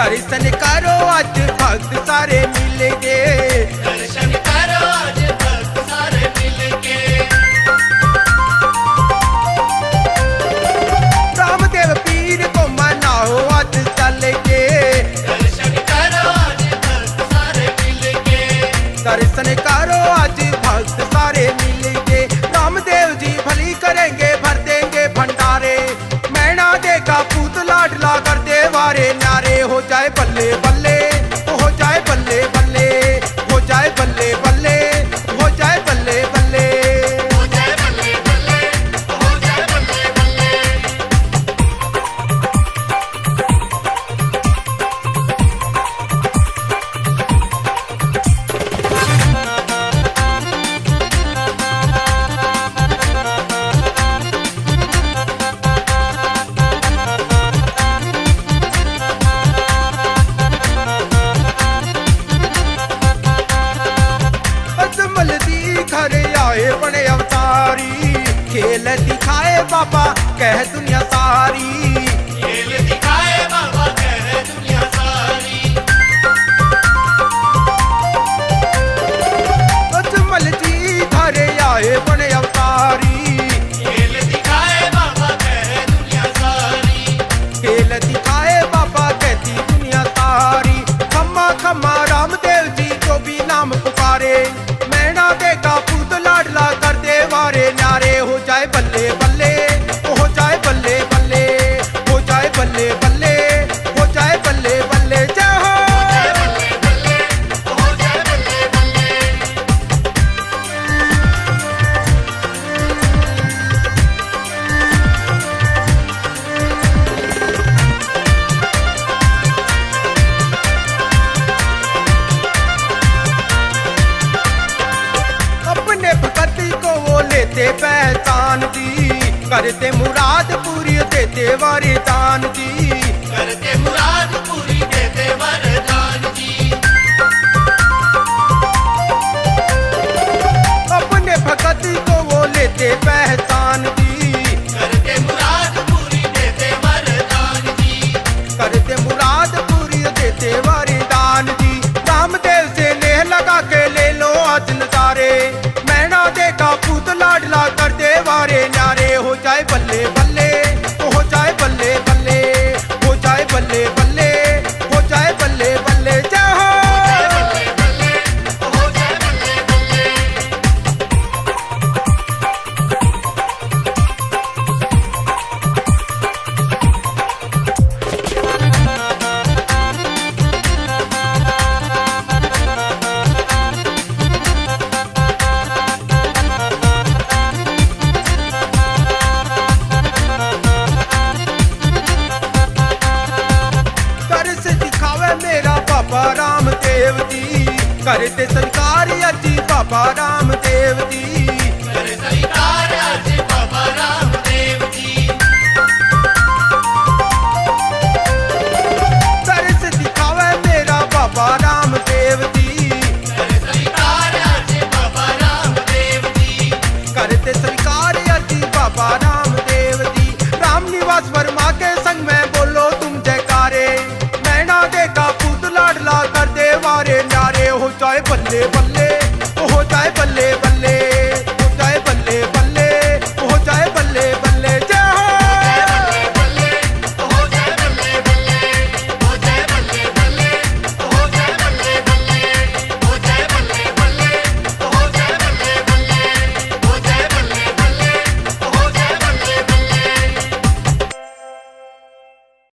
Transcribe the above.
दर्शन करो आज भक्त सारे मिलेंगे, दर्शन करो आज भक्त सारे मिलके। रामदेव पीर को मनाओ आज चलेंगे, दर्शन करो आज भक्त सारे मिलके। दर्शन करो आज भक्त सारे मिलेंगे। रामदेव जी भली करेंगे, भर देंगे भंडारे, मैना देगा पूत लाडला कर दे वारे न्यारे। हो जाए बल्ले बल्ले, हो जाए बल्ले बल्ले, हो जाए बल्ले बल्ले, हो जाए बल्ले बल्ले। हो जाए बल्ले बल्ले, हो जाए बल्ले बल्ले। अजमल दी घर आए बड़े अवतारी, खेल दिखाए बाबा कह दुनिया सारी। खेल दिखाए बाबा कह दुनिया सारी। अजमल जी घर आए बड़े अवतारी, खेल दिखाए बाबा कह दुनिया सारी। खेल दिखाए बाबा कहती दुनिया सारी। खम्मा खम्मा रामदेव जी जो भी नाम पुकारे, मैना देगा पूत लाडला कर दे वारे न्यारे। हो जाए बल्ले बल्ले, हो जाए बल्ले बल्ले, हो जाए बल्ले बल्ले, हो जाए बल्ले बल्ले। जय हो हो जाए बल्ले बल्ले, हो जाए बल्ले बल्ले। अपने भगत को वो लेते पहचान दी, करते मुराद पूरी देते वरदान दी। करते मुराद पूरी देते वरदान जी। अपने भगत को वो लेते पहचान दी, करते मुराद पूरी देते वरदान जी। करते मुराद पूरी देते वरदान जी। रामदेव से नेह लगा के ले लो आज नजारे, मैना देगा पूत लाडला कर दे वारे न्यारे। हो जाए बल्ले बल्ले, हो जाए बल्ले बल्ले, हो जाए बल्ले बल्ले, हो जाए बल्ले बल्ले। जय हो हो जाए बल्ले बल्ले, हो जाए बल्ले बल्ले। तरस दिखावे मेरा बाबा रामदेव जी, करते स्वीकार अजी बाबा रामदेव जी। कर स्वीकार आज बाबा रामदेव जी। तरस दिखावे मेरा बाबा रामदेव जी, कर स्वीकार आज बाबा रामदेव जी। करते स्वीकार अजी बाबा रामदेव जी। राम निवास वर्मा के संग में बोलो तुम जयकारे, मैना देगा पूत लाडला कर दे वारे न्यारे। हो जाए बल्ले बल्ले,